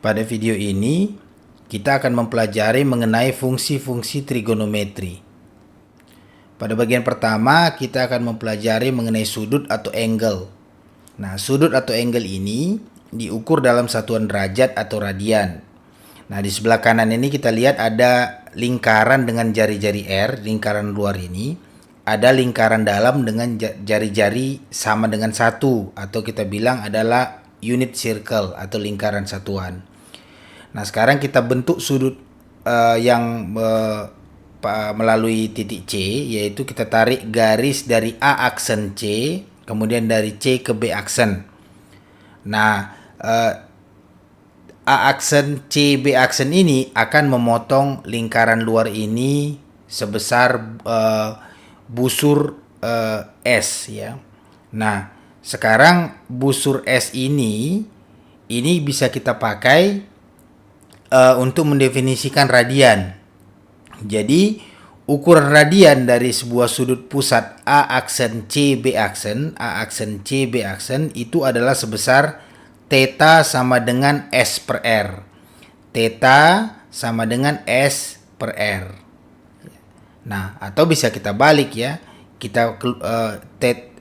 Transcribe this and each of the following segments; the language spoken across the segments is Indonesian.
Pada video ini, kita akan mempelajari mengenai fungsi-fungsi trigonometri. Pada bagian pertama, kita akan mempelajari mengenai sudut atau angle. Nah, sudut atau angle ini diukur dalam satuan derajat atau radian. Nah, di sebelah kanan ini kita lihat ada lingkaran dengan jari-jari R, lingkaran luar ini. Ada lingkaran dalam dengan jari-jari sama dengan 1, atau kita bilang adalah unit circle atau lingkaran satuan. Nah, sekarang kita bentuk sudut yang melalui titik C, yaitu kita tarik garis dari A aksen C, kemudian dari C ke B aksen. Nah, A aksen C B aksen ini akan memotong lingkaran luar ini sebesar busur S ya. Nah, sekarang busur S ini bisa kita pakai untuk mendefinisikan radian. Jadi ukuran radian dari sebuah sudut pusat A aksen C B aksen itu adalah sebesar theta sama dengan S per R. Theta sama dengan S per R. Nah, atau bisa kita balik ya. Kita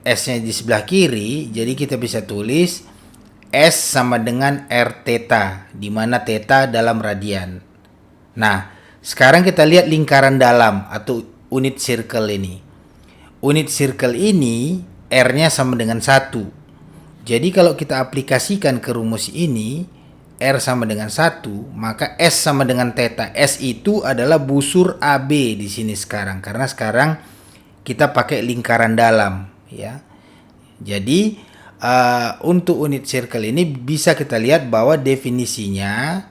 S-nya di sebelah kiri, jadi kita bisa tulis S sama dengan R theta, di mana theta dalam radian. Nah, sekarang kita lihat lingkaran dalam atau unit circle ini. Unit circle ini R-nya sama dengan 1. Jadi kalau kita aplikasikan ke rumus ini, R sama dengan 1, maka S sama dengan theta. S itu adalah busur AB di sini sekarang, karena sekarang kita pakai lingkaran dalam ya. Jadi untuk unit circle ini bisa kita lihat bahwa definisinya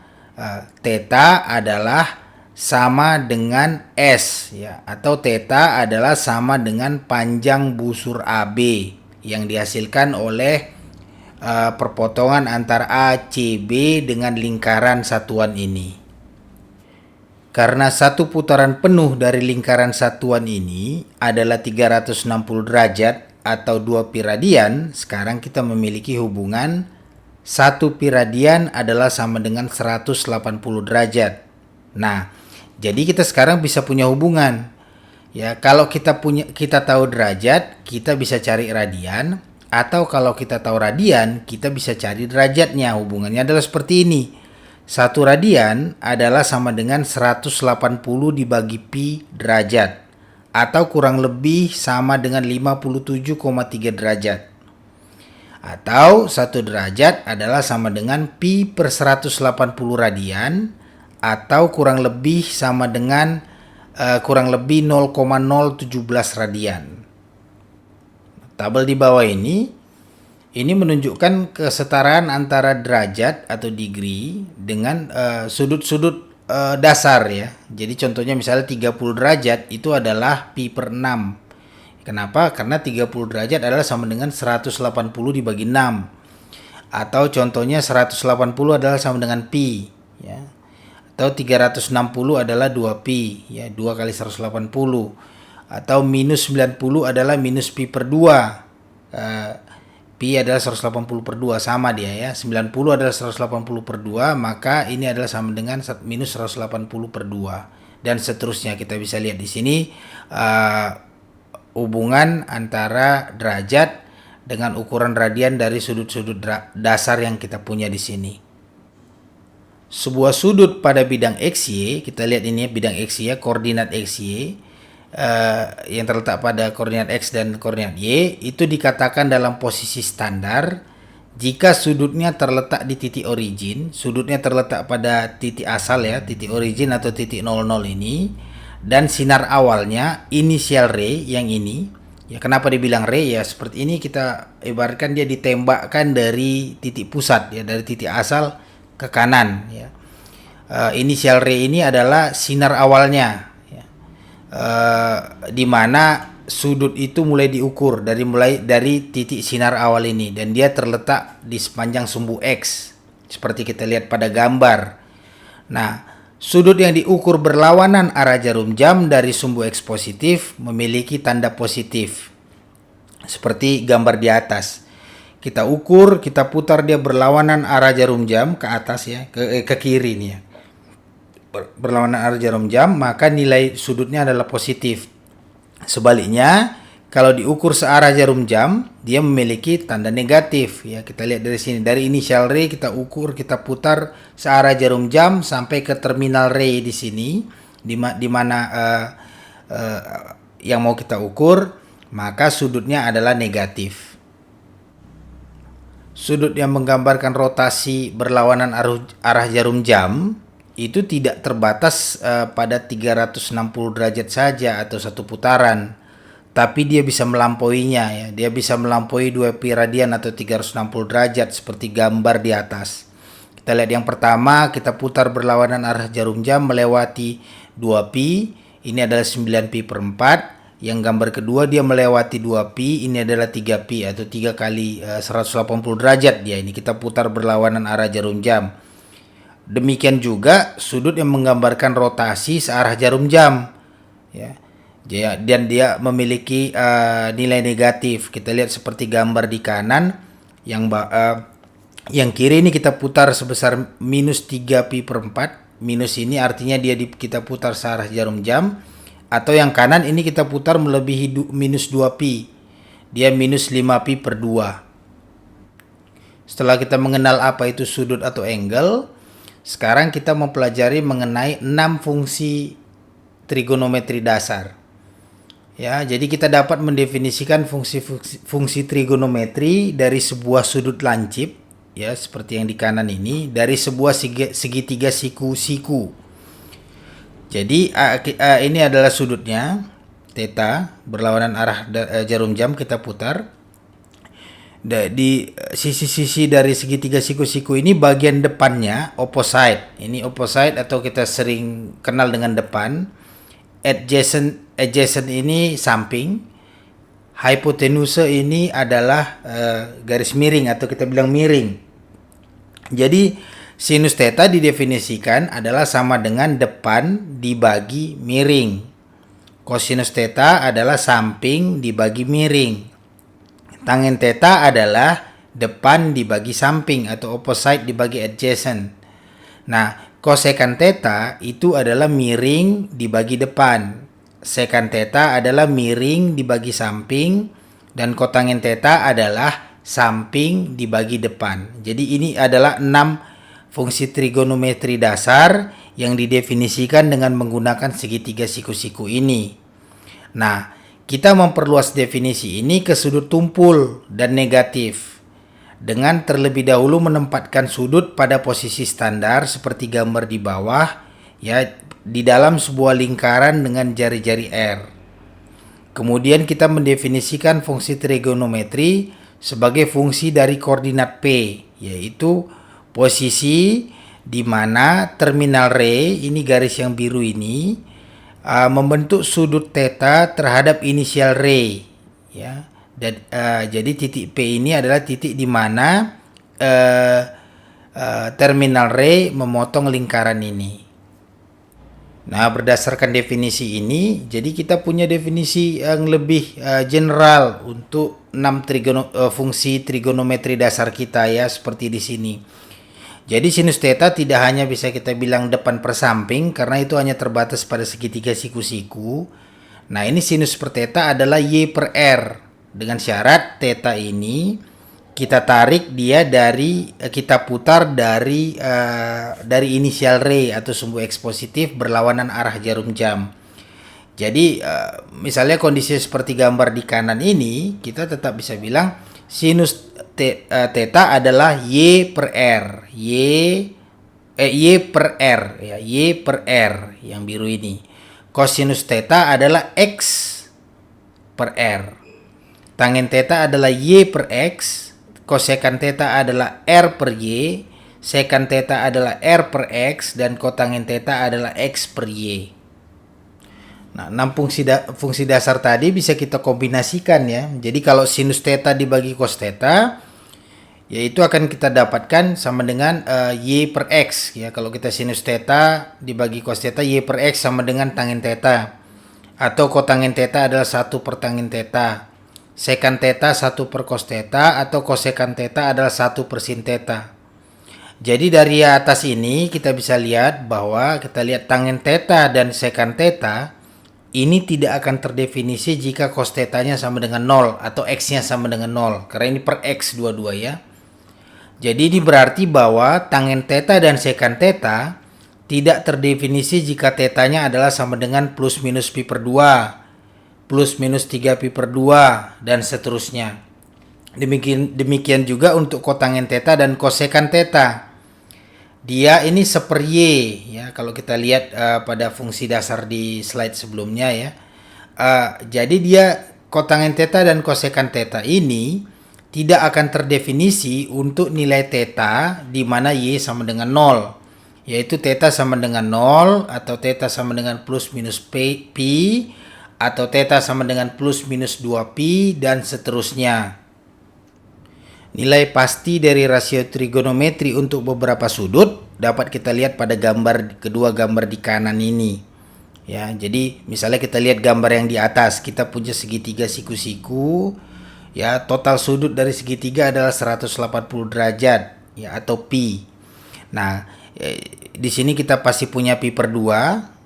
theta adalah sama dengan S ya, atau theta adalah sama dengan panjang busur AB yang dihasilkan oleh perpotongan antara ACB dengan lingkaran satuan ini. Karena satu putaran penuh dari lingkaran satuan ini adalah 360 derajat atau 2 pi radian, sekarang kita memiliki hubungan 1 pi radian adalah sama dengan 180 derajat. Nah, jadi kita sekarang bisa punya hubungan. Ya, kalau kita tahu derajat, kita bisa cari radian, atau kalau kita tahu radian, kita bisa cari derajatnya. Hubungannya adalah seperti ini. 1 radian adalah sama dengan 180 dibagi pi derajat, atau kurang lebih sama dengan 57,3 derajat. Atau 1 derajat adalah sama dengan pi per 180 radian, atau kurang lebih sama dengan kurang lebih 0,017 radian. Tabel di bawah ini menunjukkan kesetaraan antara derajat atau degree dengan sudut-sudut dasar ya. Jadi contohnya misalnya 30 derajat itu adalah pi per 6. Kenapa? Karena 30 derajat adalah sama dengan 180 dibagi 6. Atau contohnya 180 adalah sama dengan pi ya. Atau 360 adalah 2 pi ya, 2 kali 180. Atau minus 90 adalah minus pi per 2. Pi adalah 180 per 2, sama dia ya. 90 adalah 180 per 2, maka ini adalah sama dengan minus 180 per 2. Dan seterusnya kita bisa lihat di sini hubungan antara derajat dengan ukuran radian dari sudut-sudut dasar yang kita punya di sini. Sebuah sudut pada bidang XY, kita lihat ini ya, bidang XY ya, koordinat XY yang terletak pada koordinat X dan koordinat Y itu dikatakan dalam posisi standar jika sudutnya terletak di titik origin, sudutnya terletak pada titik asal ya, titik origin atau titik 00 ini, dan sinar awalnya inisial ray yang ini ya. Kenapa dibilang ray ya, seperti ini kita ibaratkan dia ditembakkan dari titik pusat ya, dari titik asal ke kanan ya. Inisial ray ini adalah sinar awalnya ya. Di mana sudut itu mulai diukur dari titik sinar awal ini, dan dia terletak di sepanjang sumbu X seperti kita lihat pada gambar. Nah, sudut yang diukur berlawanan arah jarum jam dari sumbu X positif memiliki tanda positif seperti gambar di atas. kita ukur, kita putar dia berlawanan arah jarum jam ke atas ya, ke kiri nih ya. Berlawanan arah jarum jam, maka nilai sudutnya adalah positif. Sebaliknya, kalau diukur searah jarum jam, dia memiliki tanda negatif ya. Kita lihat dari sini, dari initial ray kita ukur, kita putar searah jarum jam sampai ke terminal ray di sini, di mana yang mau kita ukur, maka sudutnya adalah negatif. Sudut yang menggambarkan rotasi berlawanan arah jarum jam itu tidak terbatas pada 360 derajat saja atau satu putaran, tapi dia bisa melampauinya ya. Dia bisa melampaui 2 pi radian atau 360 derajat seperti gambar di atas. Kita lihat yang pertama, kita putar berlawanan arah jarum jam melewati 2 pi, ini adalah 9 pi per 4. Yang gambar kedua dia melewati 2 pi, ini adalah 3 pi atau 3 kali 180 derajat dia. Ini kita putar berlawanan arah jarum jam. Demikian juga sudut yang menggambarkan rotasi searah jarum jam ya. Dan dia memiliki nilai negatif. Kita lihat seperti gambar di kanan, yang kiri ini kita putar sebesar minus 3 pi per 4. Minus ini artinya kita putar searah jarum jam. Atau yang kanan ini kita putar melebihi minus 2 pi. Dia minus 5 pi per 2. Setelah kita mengenal apa itu sudut atau angle, sekarang kita mempelajari mengenai 6 fungsi trigonometri dasar. Ya, jadi kita dapat mendefinisikan fungsi trigonometri dari sebuah sudut lancip, ya, seperti yang di kanan ini, dari sebuah segitiga siku-siku. Jadi ini adalah sudutnya, theta, berlawanan arah jarum jam kita putar. Di sisi-sisi dari segitiga siku-siku ini bagian depannya opposite. Ini opposite atau kita sering kenal dengan depan. Adjacent ini samping. Hypotenuse ini adalah garis miring atau kita bilang miring. Jadi sinus theta didefinisikan adalah sama dengan depan dibagi miring. Cosinus theta adalah samping dibagi miring. Tangen theta adalah depan dibagi samping atau opposite dibagi adjacent. Nah, kosekan theta itu adalah miring dibagi depan. Sekan theta adalah miring dibagi samping. Dan kotangen theta adalah samping dibagi depan. Jadi ini adalah 6 fungsi trigonometri dasar yang didefinisikan dengan menggunakan segitiga siku-siku ini. Nah, kita memperluas definisi ini ke sudut tumpul dan negatif dengan terlebih dahulu menempatkan sudut pada posisi standar seperti gambar di bawah ya, di dalam sebuah lingkaran dengan jari-jari R. Kemudian kita mendefinisikan fungsi trigonometri sebagai fungsi dari koordinat P, yaitu posisi di mana terminal ray, ini garis yang biru ini, membentuk sudut theta terhadap inisial ray ya. Dan jadi titik P ini adalah titik di mana terminal ray memotong lingkaran ini. Nah, berdasarkan definisi ini, jadi kita punya definisi yang lebih general untuk 6 fungsi trigonometri dasar kita ya, seperti di sini. Jadi sinus theta tidak hanya bisa kita bilang depan per samping karena itu hanya terbatas pada segitiga siku-siku. Nah, ini sinus per theta adalah Y per R. Dengan syarat theta ini kita tarik dia kita putar dari inisial ray atau sumbu X positif berlawanan arah jarum jam. Jadi misalnya kondisi seperti gambar di kanan ini, kita tetap bisa bilang sinus theta adalah Y per R. Y per R ya, Y per R yang biru ini. Cosinus theta adalah X per R. Tangen theta adalah Y per X. Kosekan theta adalah R per Y. Sekan theta adalah R per X. Dan kotangen theta adalah X per Y. Nah, 6 fungsi dasar tadi bisa kita kombinasikan ya. Jadi kalau sinus theta dibagi cos theta, yaitu akan kita dapatkan sama dengan Y per X ya. Kalau kita sinus theta dibagi cos theta, Y per X sama dengan tangen theta. Atau kotangen theta adalah 1 per tangen theta. Sekan theta 1 per cos theta atau kosekan theta adalah 1 per sin theta. Jadi dari atas ini kita bisa lihat bahwa kita lihat tangen theta dan sekan theta ini tidak akan terdefinisi jika cos theta-nya sama dengan 0 atau x-nya sama dengan 0. Karena ini per x dua-dua ya. Jadi ini berarti bahwa tangen theta dan sekan theta tidak terdefinisi jika theta-nya adalah sama dengan plus minus pi per 2, plus minus 3 pi per 2, dan seterusnya. Demikian juga untuk kotangen theta dan kosekan theta. Dia ini seper y ya, kalau kita lihat pada fungsi dasar di slide sebelumnya ya. Jadi dia kotangen theta dan kosekan theta ini tidak akan terdefinisi untuk nilai theta di mana y sama dengan 0, yaitu theta sama dengan 0 atau theta sama dengan plus minus pi atau theta sama dengan plus minus 2pi dan seterusnya. Nilai pasti dari rasio trigonometri untuk beberapa sudut dapat kita lihat pada kedua gambar di kanan ini. Ya, jadi misalnya kita lihat gambar yang di atas, kita punya segitiga siku-siku. Ya, total sudut dari segitiga adalah 180 derajat ya atau pi. Nah, di sini kita pasti punya pi per 2.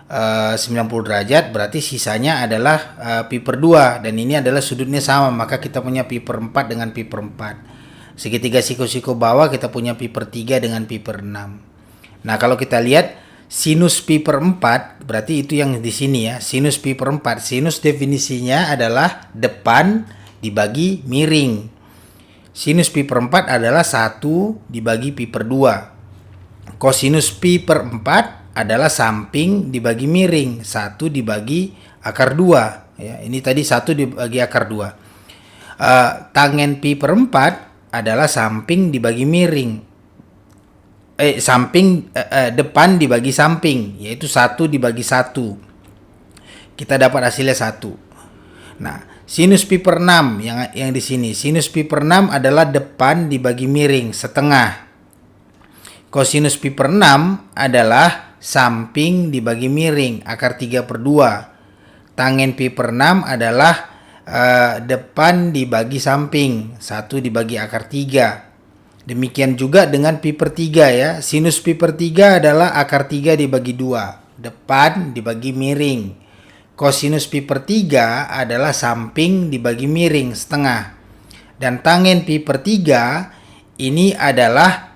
90 derajat, berarti sisanya adalah pi per 2 dan ini adalah sudutnya sama, maka kita punya pi per 4 dengan pi per 4. Segitiga siku-siku bawah kita punya pi per 3 dengan pi per 6. Nah, kalau kita lihat sinus pi per 4, berarti itu yang di sini ya, sinus pi per 4. Sinus definisinya adalah depan dibagi miring. Sinus pi per 4 adalah 1 dibagi pi per 2. Kosinus pi per 4 adalah samping dibagi miring, 1 dibagi akar 2. Ya, ini tadi 1 dibagi akar 2. Tangen pi per 4 adalah samping dibagi miring. Depan dibagi samping, yaitu 1 dibagi 1. Kita dapat hasilnya 1. Nah, sinus pi per 6 yang di sini. Sinus pi per 6 adalah depan dibagi miring, setengah. Kosinus pi per 6 adalah samping dibagi miring, akar 3 per 2. Tangen pi per 6 adalah depan dibagi samping, 1 dibagi akar 3. Demikian juga dengan pi per 3 ya. Sinus pi per 3 adalah akar 3 dibagi 2, depan dibagi miring. Kosinus pi per 3 adalah samping dibagi miring, setengah. Dan tangen pi per 3 ini adalah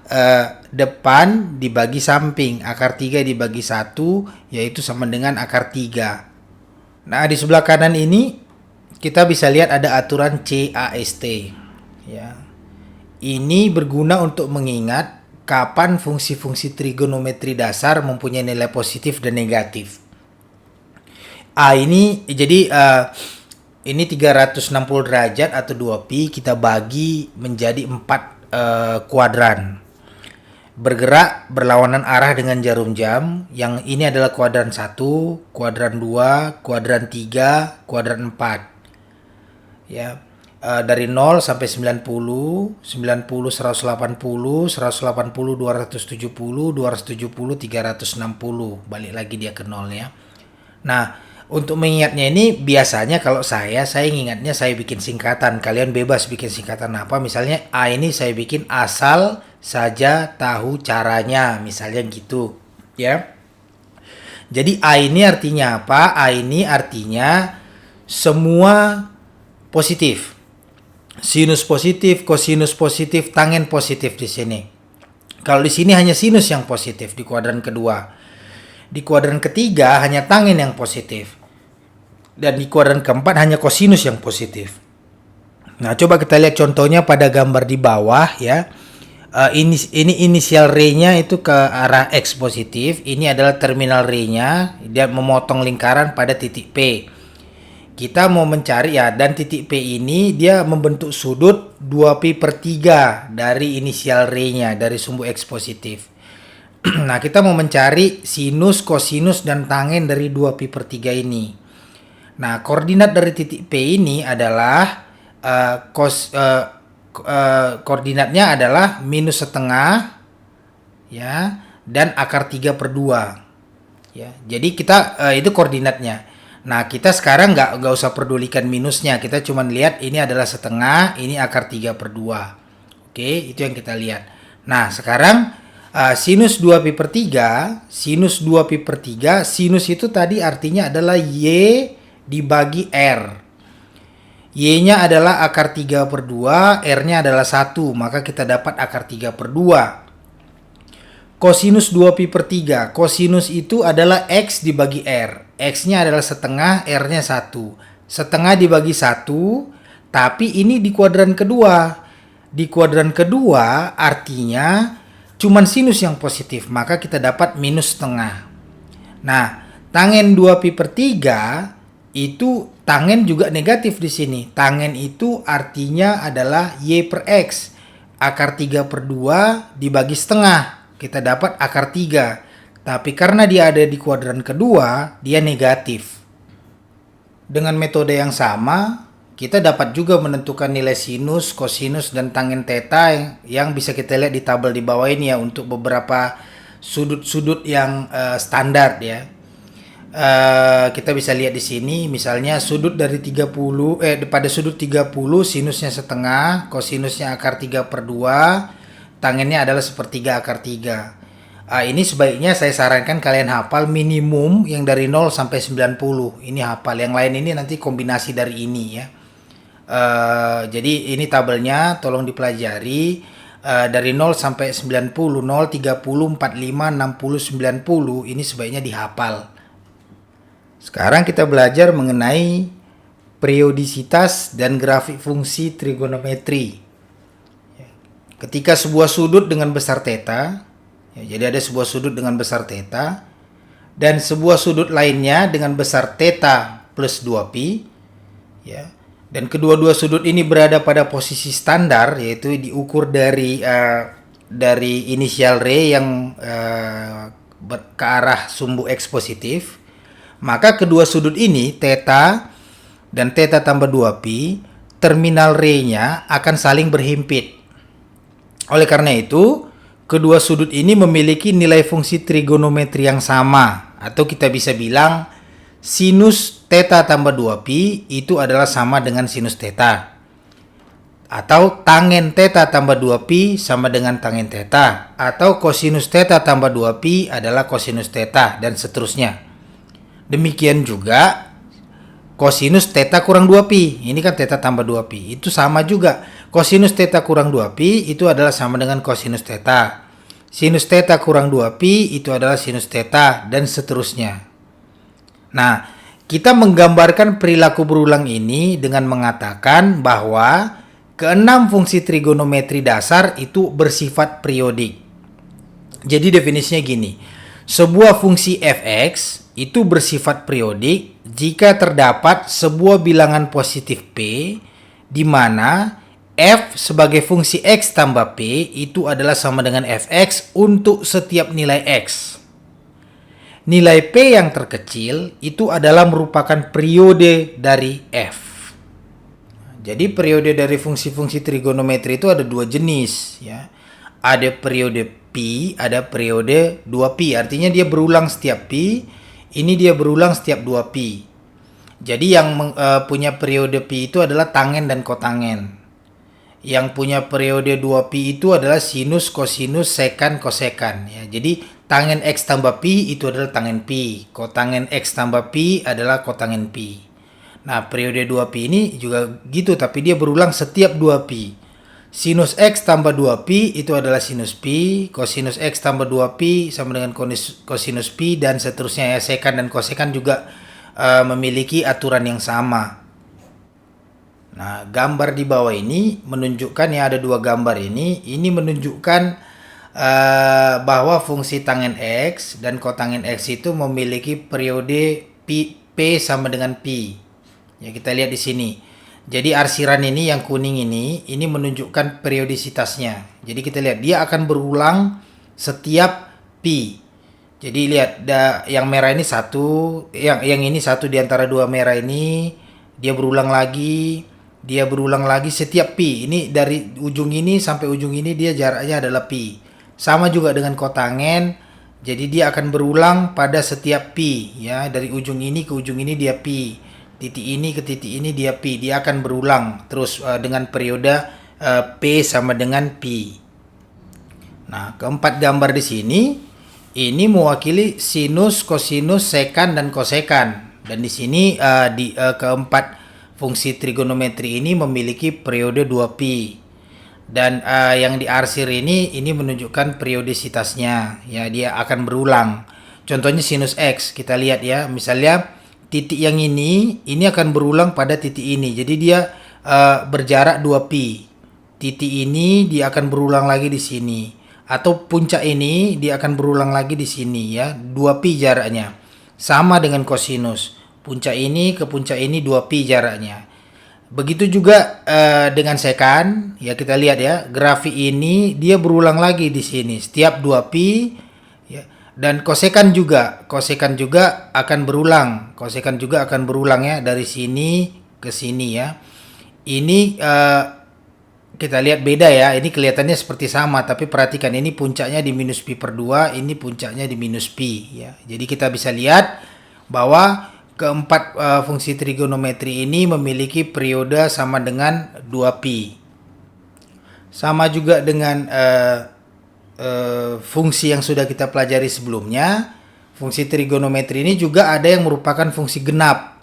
depan dibagi samping, akar 3 dibagi 1, yaitu sama dengan akar 3. Nah, di sebelah kanan ini kita bisa lihat ada aturan CAST ya. Ini berguna untuk mengingat kapan fungsi-fungsi trigonometri dasar mempunyai nilai positif dan negatif. Ini jadi ini 360 derajat atau 2pi kita bagi menjadi 4 kuadran. Bergerak berlawanan arah dengan jarum jam. Yang ini adalah kuadran 1, kuadran 2, kuadran 3, kuadran 4. Ya. Dari 0 sampai 90, 90 180, 180 270, 270 360. Balik lagi dia ke 0 ya. Nah, untuk mengingatnya ini biasanya kalau saya ingatnya saya bikin singkatan. Kalian bebas bikin singkatan apa. Misalnya A ini saya bikin asal saja tahu caranya, misalnya gitu ya. Jadi A ini artinya apa? A ini artinya semua positif. Sinus positif, kosinus positif, tangen positif di sini. Kalau di sini hanya sinus yang positif di kuadran kedua. Di kuadran ketiga hanya tangen yang positif. Dan di kuadran keempat hanya kosinus yang positif. Nah, coba kita lihat contohnya pada gambar di bawah ya. Ini inisial R-nya itu ke arah X positif. Ini adalah terminal R-nya. Dia memotong lingkaran pada titik P. Kita mau mencari ya, dan titik P ini dia membentuk sudut 2pi per 3 dari inisial R-nya, dari sumbu X positif. Nah, kita mau mencari sinus, kosinus, dan tangen dari 2pi per 3 ini. Nah, koordinat dari titik P ini adalah koordinatnya adalah minus setengah ya, dan akar 3 per 2 ya. Jadi kita itu koordinatnya. Nah, kita sekarang nggak usah pedulikan minusnya. Kita cuma lihat ini adalah setengah, ini akar 3/2. Oke, itu yang kita lihat. Nah, sekarang sinus 2pi/3, sinus 2pi/3, sinus itu tadi artinya adalah Y dibagi R. Y-nya adalah akar 3/2, R-nya adalah 1, maka kita dapat akar 3/2. Kosinus 2pi/3. Kosinus itu adalah X dibagi R. X-nya adalah setengah, R-nya 1. Setengah dibagi 1, tapi ini di kuadran kedua. Di kuadran kedua artinya cuman sinus yang positif, maka kita dapat minus setengah. Nah, tangen 2pi/3 itu tangen juga negatif di sini. Tangen itu artinya adalah Y/X. Akar 3/2 dibagi setengah. Kita dapat akar 3. Tapi karena dia ada di kuadran kedua, dia negatif. Dengan metode yang sama, kita dapat juga menentukan nilai sinus, kosinus, dan tangen theta yang bisa kita lihat di tabel di bawah ini ya, untuk beberapa sudut-sudut yang standar ya. Kita bisa lihat di sini misalnya sudut dari 30 pada sudut 30 sinusnya setengah, kosinusnya akar 3/2, tangennya adalah sepertiga akar 3. Ini sebaiknya saya sarankan kalian hafal minimum yang dari 0 sampai 90. Ini hafal, yang lain ini nanti kombinasi dari ini ya. Jadi ini tabelnya, tolong dipelajari. Dari 0 sampai 90, 0, 30, 45, 60, 90, ini sebaiknya dihafal. Sekarang kita belajar mengenai periodisitas dan grafik fungsi trigonometri. Ketika sebuah sudut dengan besar theta, ya, jadi ada sebuah sudut dengan besar theta, dan sebuah sudut lainnya dengan besar theta plus 2pi, ya, dan kedua-dua sudut ini berada pada posisi standar, yaitu diukur dari inisial R yang ke arah sumbu X positif, maka kedua sudut ini, theta dan theta tambah 2pi, terminal R-nya akan saling berhimpit. Oleh karena itu, kedua sudut ini memiliki nilai fungsi trigonometri yang sama, atau kita bisa bilang sinus theta tambah 2pi itu adalah sama dengan sinus theta. Atau tangen theta tambah 2pi sama dengan tangen theta. Atau kosinus theta tambah 2pi adalah kosinus theta, dan seterusnya. Demikian juga kosinus theta kurang 2pi. Ini kan theta tambah 2pi. Itu sama juga. Kosinus theta kurang 2pi itu adalah sama dengan kosinus theta. Sinus theta kurang 2pi itu adalah sinus theta, dan seterusnya. Nah, kita menggambarkan perilaku berulang ini dengan mengatakan bahwa keenam fungsi trigonometri dasar itu bersifat periodik. Jadi definisinya gini. Sebuah fungsi fx itu bersifat periodik jika terdapat sebuah bilangan positif p di mana f sebagai fungsi x tambah p itu adalah sama dengan fx untuk setiap nilai x. Nilai p yang terkecil itu adalah merupakan periode dari f. Jadi periode dari fungsi-fungsi trigonometri itu ada dua jenis ya. Ada periode pi, ada periode 2pi. Artinya dia berulang setiap pi. Ini dia berulang setiap 2pi. Jadi yang punya periode pi itu adalah tangen dan kotangen. Yang punya periode 2pi itu adalah sinus, kosinus, sekan, kosekan. Ya. Jadi tangen x tambah pi itu adalah tangen pi. Kotangen x tambah pi adalah kotangen pi. Nah, periode 2pi ini juga gitu, tapi dia berulang setiap 2pi. Sinus x tambah 2pi itu adalah sinus pi, kosinus x tambah 2pi sama dengan kosinus pi, dan seterusnya ya. Sekan dan kosekan juga memiliki aturan yang sama. Nah, gambar di bawah ini menunjukkan, ya ada dua gambar ini menunjukkan bahwa fungsi tangen x dan kotangen x itu memiliki periode p sama dengan pi. Ya, kita lihat di sini. Jadi arsiran ini yang kuning ini menunjukkan periodisitasnya. Jadi kita lihat dia akan berulang setiap pi. Jadi lihat yang merah ini satu, yang ini satu di antara dua merah ini, dia berulang lagi setiap pi. Ini dari ujung ini sampai ujung ini dia jaraknya adalah pi. Sama juga dengan kotangen, Jadi dia akan berulang pada setiap pi ya, dari ujung ini ke ujung ini dia pi. Titik ini ke titik ini dia pi. Dia akan berulang terus dengan periode p sama dengan pi. Nah, keempat gambar di sini ini mewakili sinus, kosinus, sekan dan kosekan. Dan di sini keempat fungsi trigonometri ini memiliki periode 2pi. Dan yang diarsir ini menunjukkan periodisitasnya ya, dia akan berulang. Contohnya sinus x, kita lihat ya, misalnya titik yang ini akan berulang pada titik ini, jadi dia berjarak 2pi. Titik ini dia akan berulang lagi di sini, atau puncak ini dia akan berulang lagi di sini ya, 2pi jaraknya. Sama dengan kosinus, puncak ini ke puncak ini 2pi jaraknya. Begitu juga dengan sekan, ya kita lihat ya, grafik ini dia berulang lagi di sini setiap 2pi ya. Dan kosekan juga akan berulang. Kosekan juga akan berulang ya, dari sini ke sini ya. Ini kita lihat beda ya, ini kelihatannya seperti sama, tapi perhatikan ini puncaknya di minus pi per 2, ini puncaknya di minus pi ya. Jadi kita bisa lihat bahwa keempat fungsi trigonometri ini memiliki periode sama dengan 2pi. Sama juga dengan fungsi yang sudah kita pelajari sebelumnya. Fungsi trigonometri ini juga ada yang merupakan fungsi genap.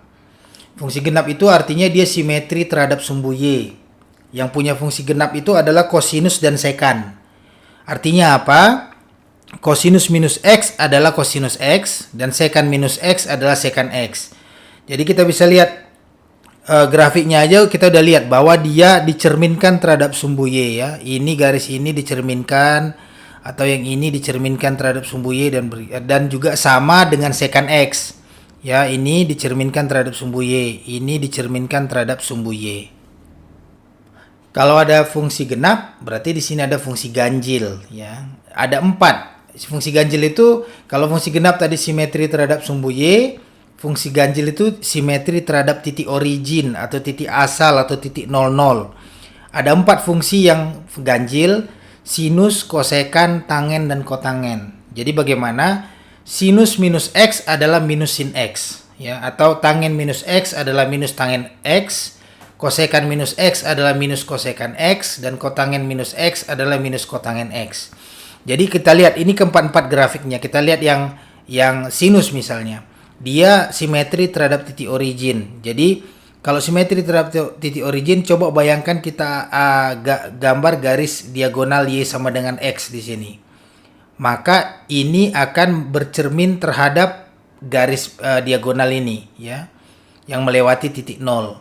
Fungsi genap itu artinya dia simetri terhadap sumbu y. Yang punya fungsi genap itu adalah kosinus dan sekan. Artinya apa? Kosinus minus x adalah kosinus x, dan sekan minus x adalah sekan x. Jadi kita bisa lihat grafiknya aja, kita udah lihat bahwa dia dicerminkan terhadap sumbu y ya. Ini garis ini dicerminkan, atau yang ini dicerminkan terhadap sumbu y, dan juga sama dengan sekan x. Ya, ini dicerminkan terhadap sumbu y, ini dicerminkan terhadap sumbu y. Kalau ada fungsi genap, berarti di sini ada fungsi ganjil ya. Ada 4. Fungsi ganjil itu, kalau fungsi genap tadi simetri terhadap sumbu y, fungsi ganjil itu simetri terhadap titik origin atau titik asal atau titik 00. Ada 4 fungsi yang ganjil: sinus, kosekan, tangen, dan kotangen. Jadi bagaimana? Sinus minus x adalah minus sin x ya, atau tangen minus x adalah minus tangen x, kosekan minus x adalah minus kosekan x, dan kotangen minus x adalah minus kotangen x. Jadi kita lihat ini keempat grafiknya. Kita lihat yang sinus misalnya, dia simetri terhadap titik origin. Jadi kalau simetri terhadap titik origin, coba bayangkan kita gambar garis diagonal y sama dengan x di sini. Maka ini akan bercermin terhadap garis diagonal ini ya, yang melewati titik 0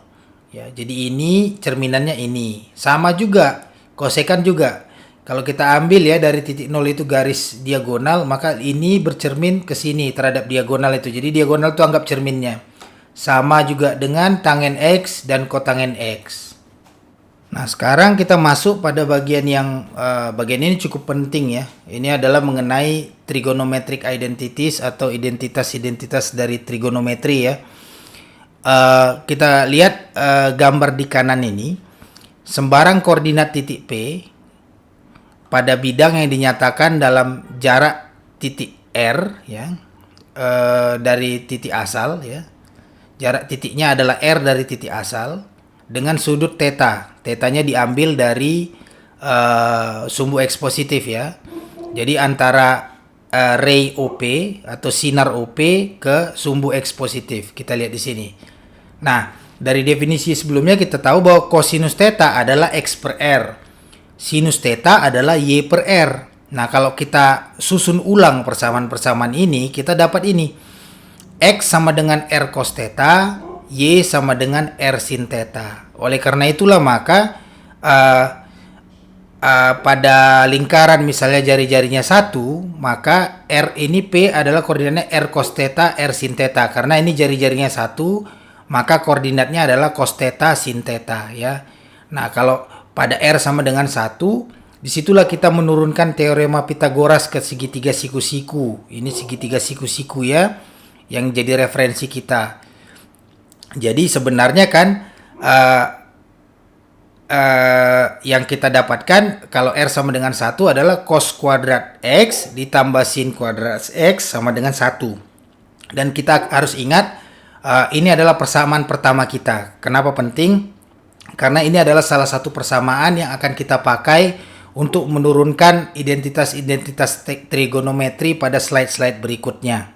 ya. Jadi ini cerminannya ini. Sama juga kosekan juga. Kalau kita ambil ya dari titik 0 itu garis diagonal, maka ini bercermin ke sini terhadap diagonal itu. Jadi diagonal itu anggap cerminnya. Sama juga dengan tangen x dan kotangen x. Nah, sekarang kita masuk pada bagian yang bagian ini cukup penting ya. Ini adalah mengenai trigonometric identities atau identitas-identitas dari trigonometri ya. Kita lihat gambar di kanan ini. Sembarang koordinat titik P pada bidang yang dinyatakan dalam jarak titik R ya, dari titik asal ya. Jarak titiknya adalah R dari titik asal dengan sudut theta. Tetanya diambil dari sumbu X positif ya. Jadi antara ray OP atau sinar OP ke sumbu X positif. Kita lihat di sini. Nah, dari definisi sebelumnya kita tahu bahwa kosinus theta adalah X per R. Sinus theta adalah Y per R. Nah, kalau kita susun ulang persamaan-persamaan ini, kita dapat ini. X sama dengan R cos theta, Y sama dengan R sin theta. Oleh karena itulah maka pada lingkaran misalnya jari-jarinya 1, maka R ini P adalah koordinatnya R cos theta, R sin theta. Karena ini jari-jarinya 1, maka koordinatnya adalah cos theta sin theta ya. Nah, kalau pada R sama dengan 1, disitulah kita menurunkan teorema Pitagoras ke segitiga siku-siku. Ini segitiga siku-siku ya, yang jadi referensi kita. Jadi sebenarnya kan yang kita dapatkan kalau R sama dengan 1 adalah cos kuadrat X ditambah sin kuadrat X sama dengan 1. Dan kita harus ingat, ini adalah persamaan pertama kita. Kenapa penting? Karena ini adalah salah satu persamaan yang akan kita pakai untuk menurunkan identitas-identitas trigonometri pada slide-slide berikutnya.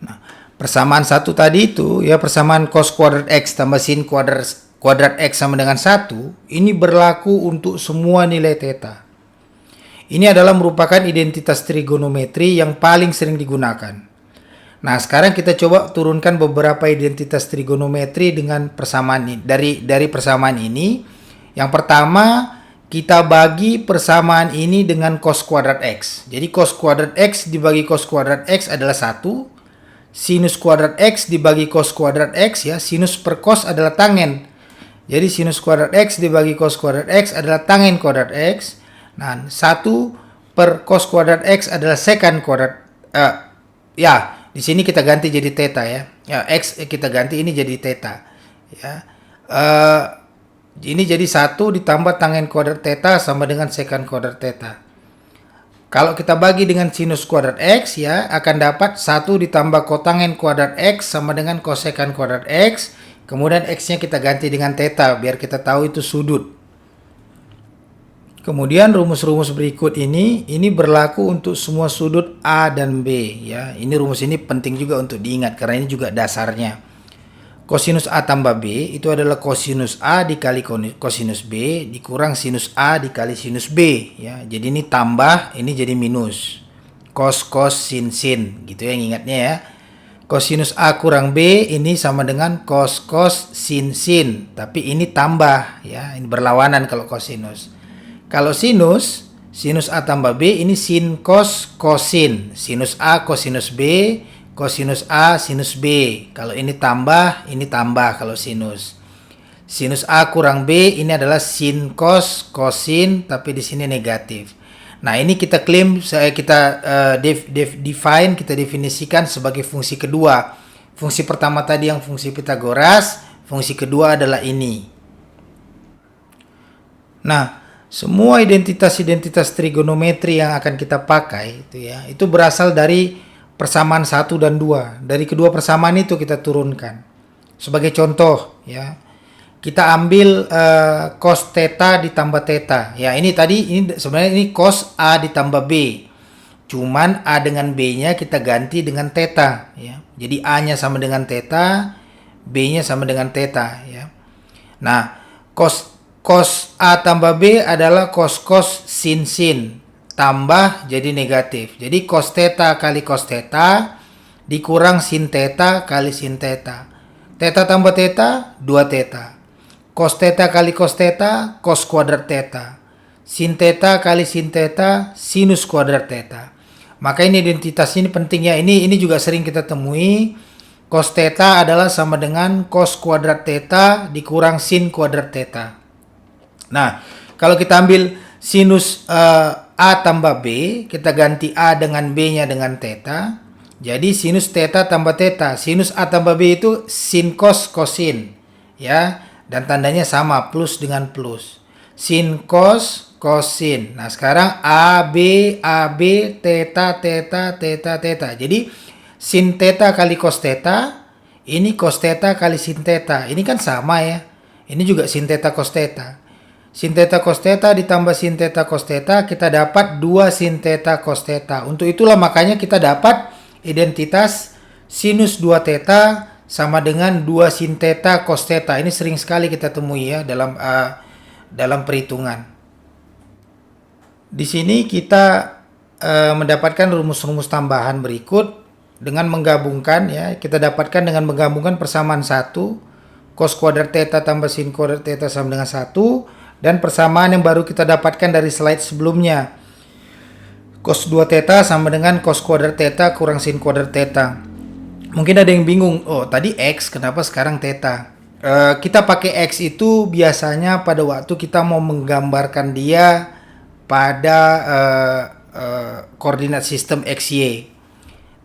Nah, persamaan satu tadi itu ya, persamaan cos kuadrat X tambah sin kuadrat X sama dengan 1, ini berlaku untuk semua nilai theta. Ini adalah merupakan identitas trigonometri yang paling sering digunakan. Nah, sekarang kita coba turunkan beberapa identitas trigonometri dengan persamaan ini. Dari persamaan ini, yang pertama kita bagi persamaan ini dengan cos kuadrat X. Jadi cos kuadrat X dibagi cos kuadrat X adalah 1. Sinus kuadrat X dibagi cos kuadrat X, ya, sinus per cos adalah tangen. Jadi sinus kuadrat X dibagi cos kuadrat X adalah tangen kuadrat X. Nah, 1 per cos kuadrat X adalah secant kuadrat. Ya, di sini kita ganti jadi theta ya. Ya, X kita ganti ini jadi theta. Ya. Ini jadi 1 ditambah tangen kuadrat theta sama dengan secant kuadrat theta. Kalau kita bagi dengan sinus kuadrat X, ya, akan dapat 1 ditambah kotangen kuadrat X sama dengan kosekant kuadrat X. Kemudian X-nya kita ganti dengan theta, biar kita tahu itu sudut. Kemudian rumus-rumus berikut ini berlaku untuk semua sudut A dan B. Ya, ini rumus ini penting juga untuk diingat, karena ini juga dasarnya. Kosinus A tambah B itu adalah kosinus A dikali kosinus B dikurang sinus A dikali sinus B. Ya, jadi ini tambah, ini jadi minus. Cos, sin, gitu ya, ingatnya ya. Kosinus A kurang B ini sama dengan cos, sin. Tapi ini tambah, ya. Ini berlawanan kalau kosinus. Kalau sinus A tambah B ini sin, sin. Sinus A kosinus B, kosinus A sinus B. Kalau ini tambah kalau sinus. Sinus A kurang B ini adalah sin, sin, tapi di sini negatif. Nah, ini kita klaim, kita definisikan sebagai fungsi kedua. Fungsi pertama tadi yang fungsi Pitagoras, fungsi kedua adalah ini. Nah, semua identitas-identitas trigonometri yang akan kita pakai itu berasal dari persamaan 1 dan 2. Dari kedua persamaan itu kita turunkan. Sebagai contoh, ya. Kita ambil cos theta ditambah theta. Ya, ini sebenarnya ini cos A ditambah B. Cuman A dengan B-nya kita ganti dengan theta, ya. Jadi A-nya sama dengan theta, B-nya sama dengan theta, ya. Nah, cos A tambah B adalah cos, sin. Tambah jadi negatif. Jadi cos theta kali cos theta dikurang sin theta kali sin theta. Theta tambah theta, 2 theta. Cos theta kali cos theta, cos kuadrat theta. Sin theta kali sin theta, sinus kuadrat theta. Maka ini identitas ini penting ya. Ini juga sering kita temui. Cos theta adalah sama dengan cos kuadrat theta dikurang sin kuadrat theta. Nah, kalau kita ambil sinus A tambah B, kita ganti A dengan B-nya dengan theta. Jadi sinus theta tambah theta. Sinus A tambah B itu sin, sin. Ya. Dan tandanya sama, plus dengan plus. Sin, sin. Nah, sekarang AB, theta. Jadi, sin theta kali cos theta, ini cos theta kali sin theta. Ini kan sama ya. Ini juga sin theta cos theta. Sin theta cos theta ditambah sin theta cos theta, kita dapat 2 sin theta cos theta. Untuk itulah makanya kita dapat identitas sinus 2 theta sama dengan 2 sin theta cos theta. Ini sering sekali kita temui ya dalam perhitungan. Di sini kita mendapatkan rumus-rumus tambahan berikut dengan menggabungkan ya. Kita dapatkan dengan menggabungkan persamaan 1 cos kuadrat theta tambah sin kuadrat theta sama dengan 1, dan persamaan yang baru kita dapatkan dari slide sebelumnya. Cos 2 theta sama dengan cos kuadrat theta kurang sin kuadrat theta. Mungkin ada yang bingung, oh tadi X, kenapa sekarang theta? Kita pakai X itu biasanya pada waktu kita mau menggambarkan dia pada koordinat sistem XY.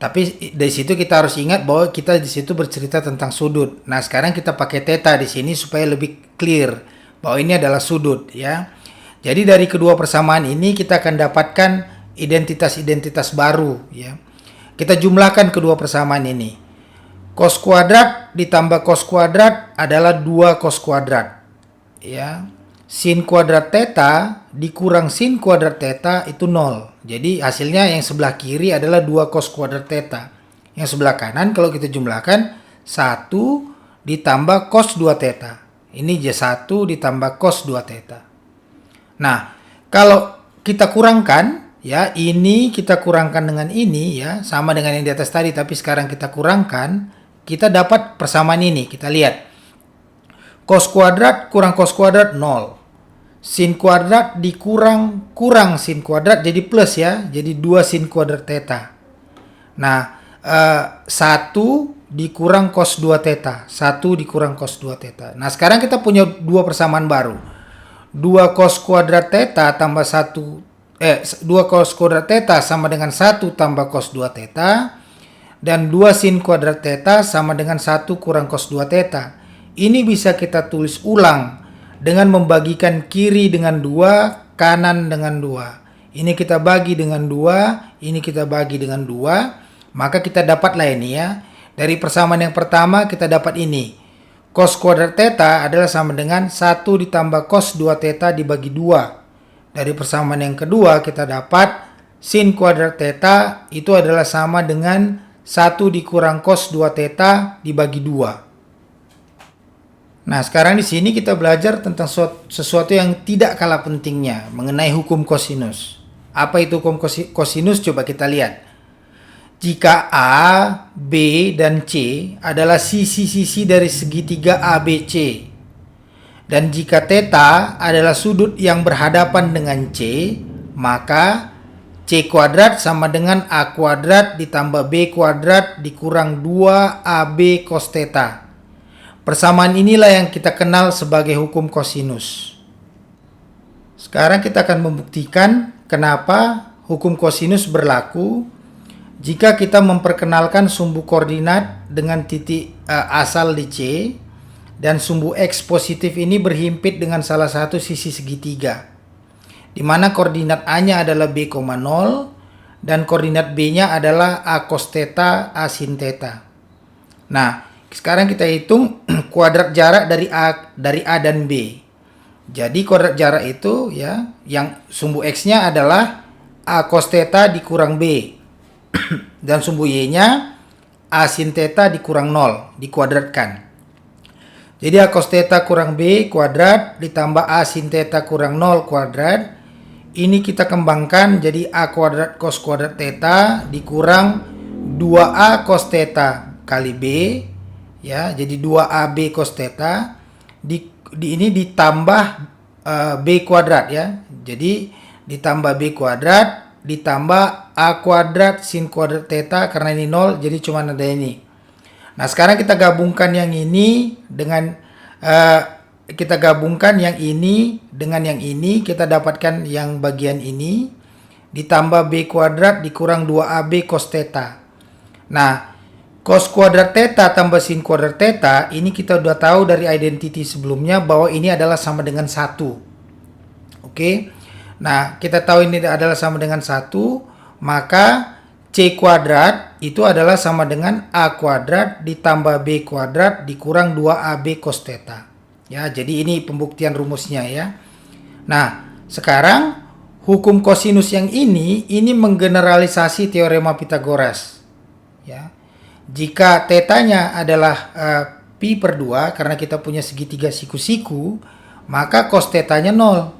Tapi dari situ kita harus ingat bahwa kita di situ bercerita tentang sudut. Nah, sekarang kita pakai theta di sini supaya lebih clear bahwa ini adalah sudut ya. Jadi dari kedua persamaan ini kita akan dapatkan identitas-identitas baru ya. Kita jumlahkan kedua persamaan ini. Cos kuadrat ditambah cos kuadrat adalah 2 cos kuadrat ya. Sin kuadrat theta dikurang sin kuadrat theta itu 0. Jadi hasilnya yang sebelah kiri adalah 2 cos kuadrat theta. Yang sebelah kanan kalau kita jumlahkan 1 ditambah cos 2 theta. Ini J1 ditambah cos 2 theta. Nah, kalau kita kurangkan ya, ini kita kurangkan dengan ini ya, sama dengan yang di atas tadi tapi sekarang kita kurangkan, kita dapat persamaan ini. Kita lihat. Cos kuadrat kurang cos kuadrat 0. Sin kuadrat dikurang sin kuadrat jadi plus ya. Jadi 2 sin kuadrat theta. Nah, 1 dikurang cos 2 theta. 1 dikurang cos 2 theta. Nah, sekarang kita punya dua persamaan baru. 2 cos kuadrat theta tambah 2 cos kuadrat theta sama dengan 1 tambah cos 2 theta. Dan 2 sin kuadrat theta sama dengan 1 kurang cos 2 theta. Ini bisa kita tulis ulang dengan membagikan kiri dengan 2, kanan dengan 2. Ini kita bagi dengan 2, ini kita bagi dengan 2. Maka kita dapatlah ini ya. Dari persamaan yang pertama kita dapat ini. Cos kuadrat theta adalah sama dengan 1 ditambah cos 2 theta dibagi 2. Dari persamaan yang kedua kita dapat sin kuadrat theta itu adalah sama dengan 1 dikurang cos 2 theta dibagi 2. Nah, sekarang di sini kita belajar tentang sesuatu yang tidak kalah pentingnya mengenai hukum kosinus. Apa itu hukum kosinus? Coba kita lihat. Jika A, B, dan C adalah sisi-sisi dari segitiga ABC, dan jika theta adalah sudut yang berhadapan dengan C, maka C kuadrat sama dengan A kuadrat ditambah B kuadrat dikurang 2AB cos theta. Persamaan inilah yang kita kenal sebagai hukum kosinus. Sekarang kita akan membuktikan kenapa hukum kosinus berlaku jika kita memperkenalkan sumbu koordinat dengan titik asal di C dan sumbu X positif ini berhimpit dengan salah satu sisi segitiga, di mana koordinat A-nya adalah B, 0 dan koordinat B-nya adalah A cos theta, A sin theta. Nah, sekarang kita hitung kuadrat jarak dari A dan B. Jadi kuadrat jarak itu ya, yang sumbu X-nya adalah A cos theta dikurang B. Dan sumbu Y-nya A sin theta dikurang 0, dikuadratkan. Jadi A cos theta kurang B kuadrat ditambah A sin theta kurang 0 kuadrat. Ini kita kembangkan jadi A kuadrat cos kuadrat theta dikurang 2A cos theta kali B. Ya, jadi 2AB cos theta ini ditambah B kuadrat ya. Jadi ditambah B kuadrat ditambah A kuadrat sin kuadrat theta, karena ini 0 jadi cuma ada ini. Nah, sekarang kita gabungkan yang ini dengan kita gabungkan yang ini dengan yang ini, kita dapatkan yang bagian ini ditambah B kuadrat dikurang 2AB cos theta. Nah, cos kuadrat theta tambah sin kuadrat theta, ini kita udah tahu dari identity sebelumnya bahwa ini adalah sama dengan 1. Oke. Nah, kita tahu ini adalah sama dengan 1, maka C kuadrat itu adalah sama dengan A kuadrat ditambah B kuadrat dikurang 2AB cos theta. Ya, jadi ini pembuktian rumusnya ya. Nah, sekarang hukum kosinus yang ini menggeneralisasi teorema Pitagoras. Ya. Jika tetanya adalah pi per 2, karena kita punya segitiga siku-siku, maka cos tetanya 0.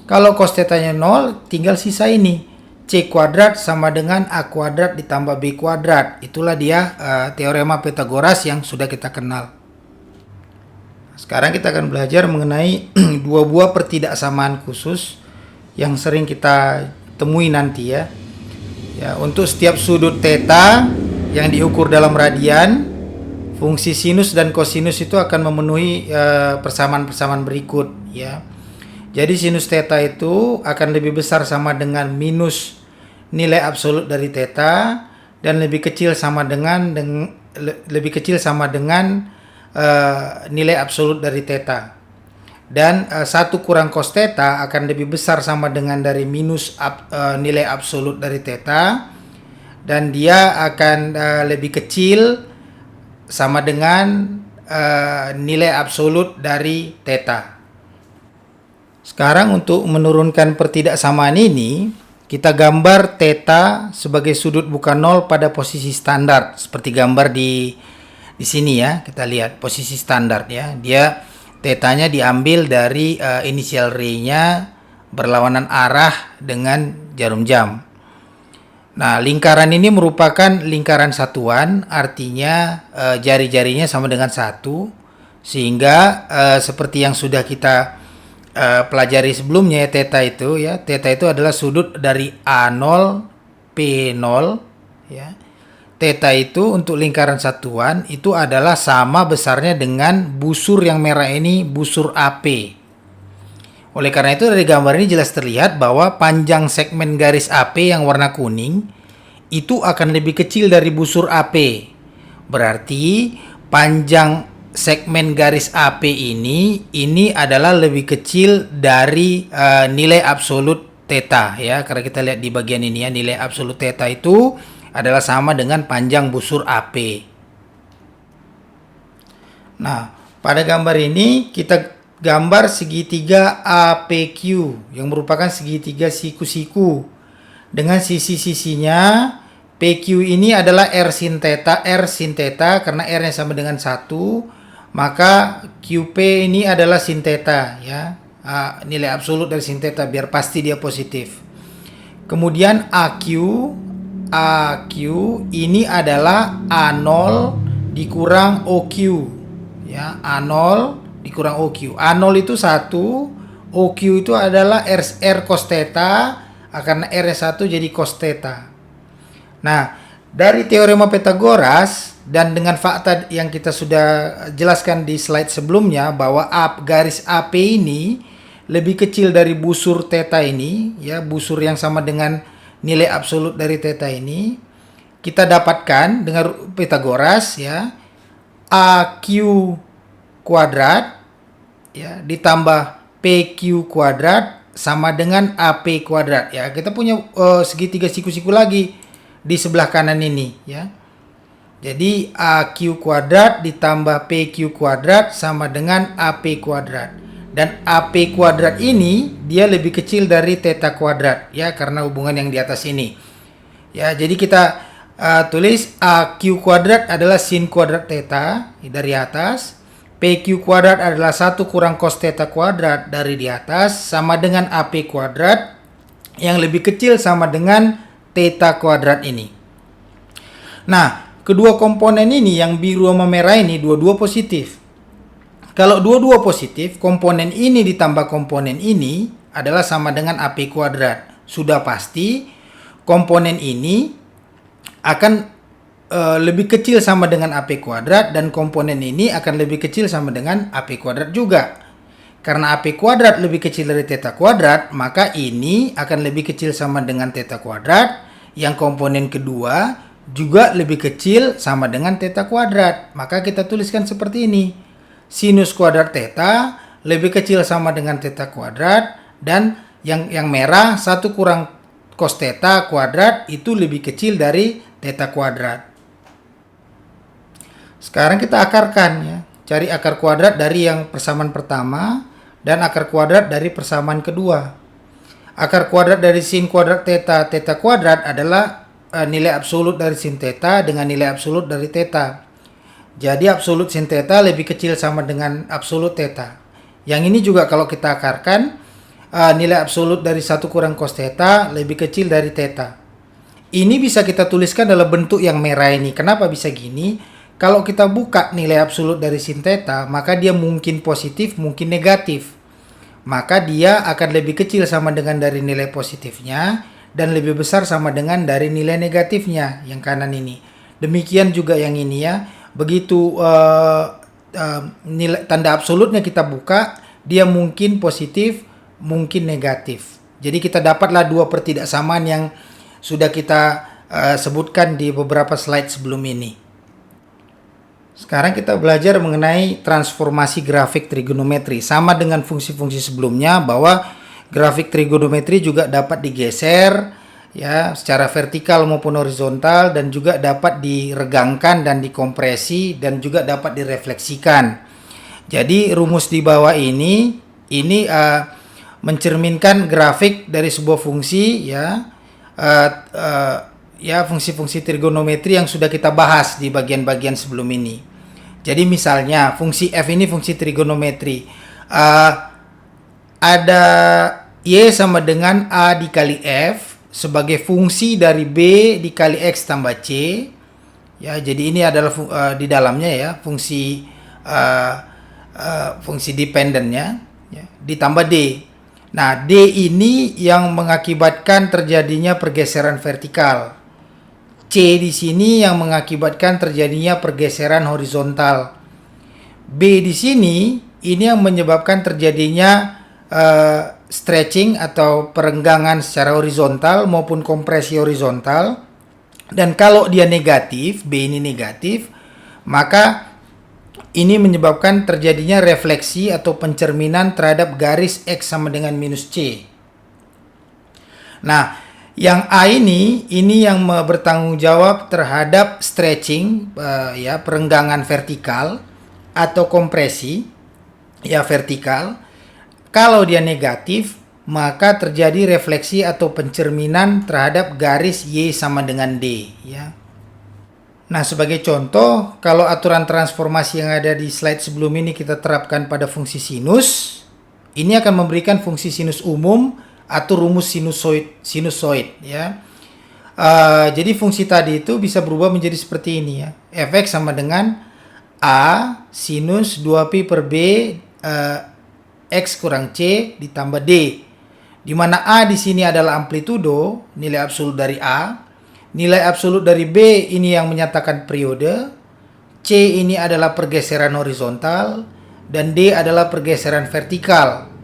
Kalau cos tetanya 0, tinggal sisa ini. C kuadrat sama dengan A kuadrat ditambah B kuadrat. Itulah dia teorema Pitagoras yang sudah kita kenal. Sekarang kita akan belajar mengenai dua buah pertidaksamaan khusus yang sering kita temui nanti ya. Ya, untuk setiap sudut theta yang diukur dalam radian, fungsi sinus dan kosinus itu akan memenuhi persamaan-persamaan berikut ya. Jadi sinus theta itu akan lebih besar sama dengan minus nilai absolut dari theta dan lebih kecil sama dengan nilai absolut dari theta. dan 1 kurang cos theta akan lebih besar sama dengan dari minus nilai absolut dari theta, dan dia akan lebih kecil sama dengan nilai absolut dari theta. Sekarang untuk menurunkan pertidaksamaan ini, kita gambar theta sebagai sudut bukan nol pada posisi standar, seperti gambar di sini ya. Kita lihat posisi standar ya. Dia tetanya diambil dari initial ray-nya berlawanan arah dengan jarum jam. Nah, lingkaran ini merupakan lingkaran satuan, artinya jari-jarinya sama dengan 1, sehingga seperti yang sudah kita pelajari sebelumnya ya, theta itu adalah sudut dari A0 P0 ya. Theta itu untuk lingkaran satuan itu adalah sama besarnya dengan busur yang merah ini, busur AP. Oleh karena itu dari gambar ini jelas terlihat bahwa panjang segmen garis AP yang warna kuning itu akan lebih kecil dari busur AP. Berarti panjang segmen garis AP ini adalah lebih kecil dari nilai absolut theta ya. Karena kita lihat di bagian ini ya, nilai absolut theta itu adalah sama dengan panjang busur AP. Nah, pada gambar ini kita gambar segitiga APQ yang merupakan segitiga siku-siku dengan sisi-sisinya. PQ ini adalah R sin theta karena R-nya sama dengan 1, maka QP ini adalah sin theta ya. Nilai absolut dari sin theta biar pasti dia positif. Kemudian AQ ini adalah A0 dikurang OQ ya. A0 dikurang OQ. A0 itu 1, OQ itu adalah R cos theta, karena R-nya 1 jadi cos theta. Nah, dari teorema Pythagoras dan dengan fakta yang kita sudah jelaskan di slide sebelumnya bahwa garis AP ini lebih kecil dari busur theta ini ya, busur yang sama dengan nilai absolut dari theta ini, kita dapatkan dengan Pythagoras ya, AQ kuadrat ya ditambah PQ kuadrat sama dengan AP kuadrat ya. Kita punya segitiga siku-siku lagi di sebelah kanan ini ya. Jadi AQ kuadrat ditambah PQ kuadrat sama dengan AP kuadrat. Dan AP kuadrat ini dia lebih kecil dari theta kuadrat ya, karena hubungan yang di atas ini. Ya, jadi kita tulis AQ kuadrat adalah sin kuadrat theta dari atas. PQ kuadrat adalah 1 kurang cos theta kuadrat dari di atas sama dengan AP kuadrat yang lebih kecil sama dengan theta kuadrat ini. Nah, kedua komponen ini yang biru sama merah ini dua-dua positif. Kalau dua-dua positif, komponen ini ditambah komponen ini adalah sama dengan AP kuadrat. Sudah pasti komponen ini akan lebih kecil sama dengan AP kuadrat, dan komponen ini akan lebih kecil sama dengan AP kuadrat juga. Karena AP kuadrat lebih kecil dari theta kuadrat, maka ini akan lebih kecil sama dengan theta kuadrat. Yang komponen kedua juga lebih kecil sama dengan theta kuadrat. Maka kita tuliskan seperti ini. Sinus kuadrat theta lebih kecil sama dengan theta kuadrat, dan yang merah 1 kurang cos theta kuadrat itu lebih kecil dari theta kuadrat. Sekarang kita akarkan ya. Cari akar kuadrat dari yang persamaan pertama dan akar kuadrat dari persamaan kedua. Akar kuadrat dari sin kuadrat theta kuadrat adalah nilai absolut dari sin theta dengan nilai absolut dari theta. Jadi absolut sin theta lebih kecil sama dengan absolut theta. Yang ini juga kalau kita akarkan, nilai absolut dari 1 kurang cos theta lebih kecil dari theta. Ini bisa kita tuliskan dalam bentuk yang merah ini. Kenapa bisa gini? Kalau kita buka nilai absolut dari sin theta, maka dia mungkin positif, mungkin negatif. Maka dia akan lebih kecil sama dengan dari nilai positifnya dan lebih besar sama dengan dari nilai negatifnya yang kanan ini. Demikian juga yang ini ya. Begitu nilai tanda absolutnya kita buka, dia mungkin positif, mungkin negatif. Jadi kita dapatlah dua pertidaksamaan yang sudah kita sebutkan di beberapa slide sebelum ini. Sekarang kita belajar mengenai transformasi grafik trigonometri. Sama dengan fungsi-fungsi sebelumnya, bahwa grafik trigonometri juga dapat digeser ya secara vertikal maupun horizontal, dan juga dapat diregangkan dan dikompresi, dan juga dapat direfleksikan. Jadi rumus di bawah ini mencerminkan grafik dari sebuah fungsi ya fungsi-fungsi trigonometri yang sudah kita bahas di bagian-bagian sebelum ini. Jadi misalnya fungsi f ini fungsi trigonometri, ada y sama dengan a dikali f sebagai fungsi dari b dikali x tambah c. Ya, jadi ini adalah di dalamnya ya fungsi fungsi dependennya ya, ditambah d. Nah, d ini yang mengakibatkan terjadinya pergeseran vertikal. C di sini yang mengakibatkan terjadinya pergeseran horizontal. B di sini ini yang menyebabkan terjadinya stretching atau perenggangan secara horizontal maupun kompresi horizontal. Dan kalau dia negatif, B ini negatif, maka ini menyebabkan terjadinya refleksi atau pencerminan terhadap garis X sama dengan minus C. Nah, yang A ini yang bertanggung jawab terhadap stretching, ya perenggangan vertikal atau kompresi, ya vertikal. Kalau dia negatif, maka terjadi refleksi atau pencerminan terhadap garis Y sama dengan D, ya. Nah, sebagai contoh, kalau aturan transformasi yang ada di slide sebelum ini kita terapkan pada fungsi sinus, ini akan memberikan fungsi sinus umum atau rumus sinusoid ya. Jadi fungsi tadi itu bisa berubah menjadi seperti ini ya. Fx sama dengan A sinus 2pi per B X kurang C ditambah D. Di mana A di sini adalah amplitudo, nilai absolut dari A. Nilai absolut dari B ini yang menyatakan periode. C ini adalah pergeseran horizontal dan D adalah pergeseran vertikal.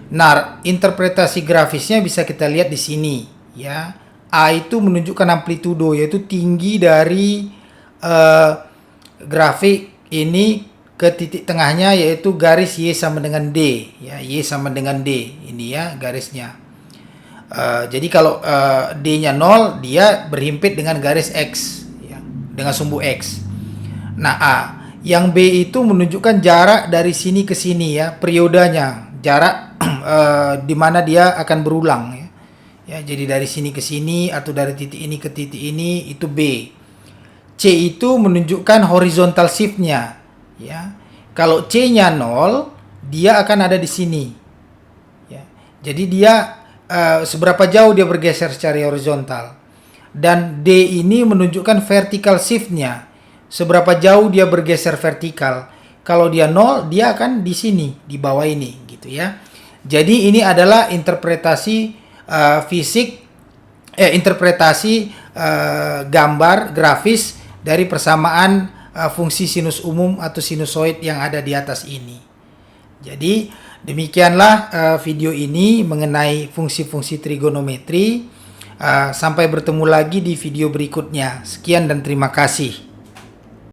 Nah, interpretasi grafisnya bisa kita lihat di sini ya. A itu menunjukkan amplitudo, yaitu tinggi dari grafik ini ke titik tengahnya, yaitu garis Y sama dengan D ya. Y sama dengan D ini ya garisnya. Jadi kalau D-nya 0, dia berhimpit dengan garis X ya, dengan sumbu X. Nah, yang B itu menunjukkan jarak dari sini ke sini ya, periodenya, jarak di mana dia akan berulang ya. Ya, jadi dari sini ke sini atau dari titik ini ke titik ini, itu B. C itu menunjukkan horizontal shift-nya ya. Kalau C-nya 0, dia akan ada di sini. Ya. Jadi dia seberapa jauh dia bergeser secara horizontal. Dan D ini menunjukkan vertical shift-nya. Seberapa jauh dia bergeser vertikal. Kalau dia 0, dia akan di sini, di bawah ini gitu ya. Jadi ini adalah interpretasi gambar grafis dari persamaan fungsi sinus umum atau sinusoid yang ada di atas ini. Jadi demikianlah video ini mengenai fungsi-fungsi trigonometri. Sampai bertemu lagi di video berikutnya. Sekian dan terima kasih.